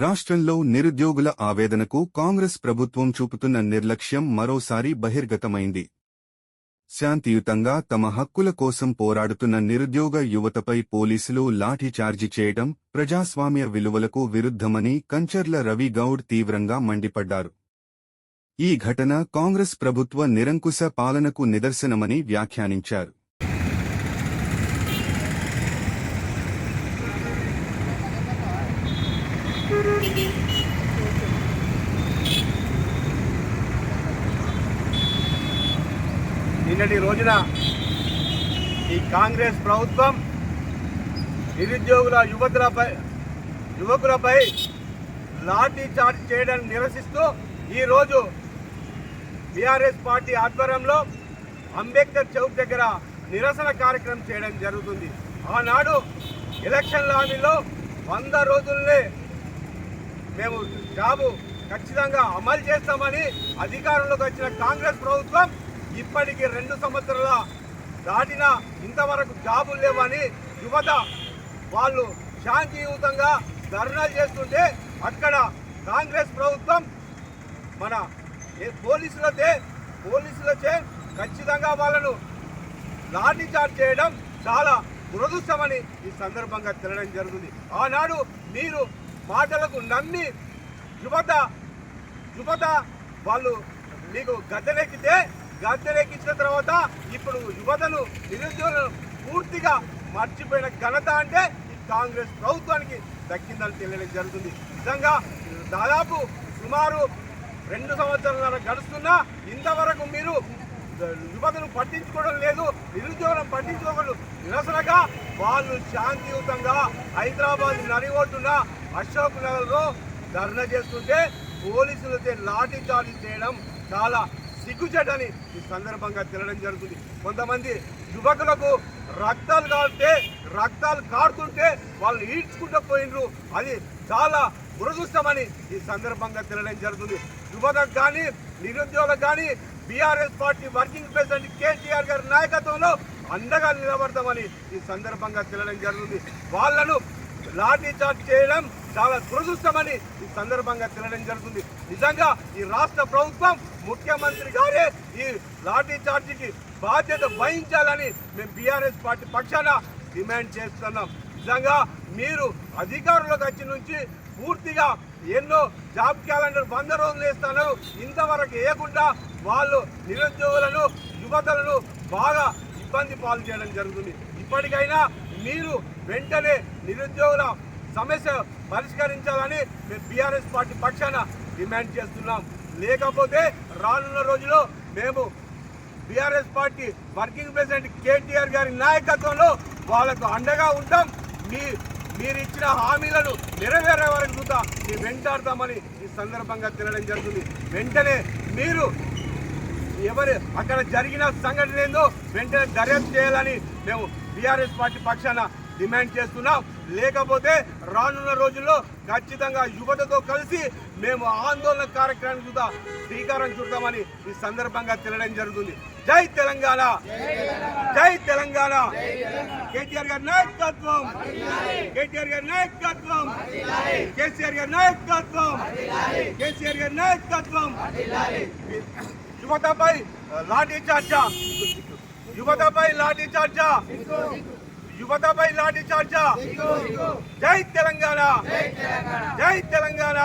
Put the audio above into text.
రాష్ట్రంలో నిరుద్యోగుల ఆవేదనకు కాంగ్రెస్ ప్రభుత్వం చూపుతున్న నిర్లక్ష్యం మరోసారి బహిర్గతమైంది. శాంతియుతంగా తమ హక్కుల కోసం పోరాడుతున్న నిరుద్యోగ యువతపై పోలీసులు లాఠీచార్జి చేయడం ప్రజాస్వామ్య విలువలకు విరుద్ధమని కంచర్ల రవి గౌడ్ తీవ్రంగా మండిపడ్డారు. ఈ ఘటన కాంగ్రెస్ ప్రభుత్వ నిరంకుశ పాలనకు నిదర్శనమని వ్యాఖ్యానించారు. నిన్నటి రోజున ఈ కాంగ్రెస్ ప్రభుత్వం నిరుద్యోగుల యువకులపై లాఠీ చార్జ్ చేయడాన్ని నిరసిస్తూ ఈరోజు బీఆర్ఎస్ పార్టీ ఆధ్వర్యంలో అంబేద్కర్ చౌక్ దగ్గర నిరసన కార్యక్రమం చేయడం జరుగుతుంది. ఆనాడు ఎలక్షన్ హామీలో 100 రోజుల్నే మేము జాబు ఖచ్చితంగా అమలు చేస్తామని అధికారంలోకి వచ్చిన కాంగ్రెస్ ప్రభుత్వం ఇప్పటికీ 2 సంవత్సరాల దాటినా ఇంతవరకు జాబులు లేవని యువత వాళ్ళు శాంతియుతంగా ధర్నాలు చేస్తుంటే అక్కడ కాంగ్రెస్ ప్రభుత్వం మన పోలీసులచే ఖచ్చితంగా వాళ్ళను లాఠీ చార్జ్ చేయడం చాలా దురదృష్టమని ఈ సందర్భంగా తెలడం జరుగుతుంది. ఆనాడు మీరు మాటలకు నమ్మి యువత వాళ్ళు మీకు గద్దెనెక్కించిన తర్వాత ఇప్పుడు యువతను నిరుద్యోగులను పూర్తిగా మర్చిపోయిన ఘనత అంటే ఈ కాంగ్రెస్ ప్రభుత్వానికి దక్కిందని తెలియడం జరుగుతుంది. నిజంగా దాదాపు సుమారు 2 సంవత్సరాల గడుస్తున్నా ఇంతవరకు మీరు యువతను పట్టించుకోవడం లేదు, నిరుద్యోగులను పట్టించుకోవడం నిరసనగా వాళ్ళు శాంతియుతంగా హైదరాబాద్ నడిగొట్టున అశోక్ నగర్లో ధర్నా చేస్తుంటే పోలీసులతో లాఠీ చార్జ్ చేయడం చాలా సిగ్గుచేటని ఈ సందర్భంగా తెలడం జరుగుతుంది. కొంతమంది యువకులకు రక్తాలు కారుతుంటే వాళ్ళు ఈడ్చుకుంటూ పోయినరు. అది చాలా దురదృష్టమని ఈ సందర్భంగా తెలడం జరుగుతుంది. యువతకు కానీ నిరుద్యోగులకు కానీ BRS party working president KTR గారి నాయకత్వంలో అండగా నిలబడతామని ఈ సందర్భంగా తెలడం జరుగుతుంది. వాళ్లను లాఠీ చార్జ్ చేయడం చాలా దురదృష్టమని ఈ సందర్భంగా తెలడం జరుగుతుంది. నిజంగా ఈ రాష్ట్ర ప్రభుత్వం ముఖ్యమంత్రి గారే ఈ లాఠీ చార్జీకి బాధ్యత వహించాలని మేము బీఆర్ఎస్ పార్టీ పక్షాన డిమాండ్ చేస్తున్నాం. నిజంగా మీరు అధికారంలోకి వచ్చి నుంచి పూర్తిగా ఎన్నో జాబ్ క్యాలెండర్ 100 రోజులు వేస్తున్నారు. ఇంతవరకు వేయకుండా వాళ్ళు నిరుద్యోగులను యువతలను బాగా ఇబ్బంది పాలు చేయడం జరుగుతుంది. ఇప్పటికైనా మీరు వెంటనే నిరుద్యోగుల సమస్య పరిష్కరించాలని మేము బీఆర్ఎస్ పార్టీ పక్షాన డిమాండ్ చేస్తున్నాం. లేకపోతే రానున్న రోజుల్లో మేము BRS party working president KTR గారి నాయకత్వంలో వాళ్ళకు అండగా ఉంటాం. మీరు ఇచ్చిన హామీలను నెరవేరే వరకు చూద్దా మేము వెంటాడతామని ఈ సందర్భంగా తెలడం జరుగుతుంది. వెంటనే మీరు అక్కడ జరిగిన సంఘటన ఏందో వెంటనే దర్యాప్తు చేయాలని మేము బీఆర్ఎస్ పార్టీ పక్షాన డిమాండ్ చేస్తున్నాం. లేకపోతే రానున్న రోజుల్లో ఖచ్చితంగా యువతతో కలిసి మేము ఆందోళన కార్యక్రమానికి కూడా శ్రీకారం చుడతామని ఈ సందర్భంగా తెలడం జరుగుతుంది. జై తెలంగాణ, జై తెలంగాణ. కేటీఆర్ గారి నాయకత్వం, కేటీఆర్ గారి నాయకత్వం, కేసీఆర్ గారి నాయకత్వం, కేసీఆర్ గారి నాయకత్వం. యువతపై లాఠీ చార్జా, యువతపై లాఠీ చార్జా, యువతపై లాఠీ చార్జా. జై తెలంగాణ, జై తెలంగాణ.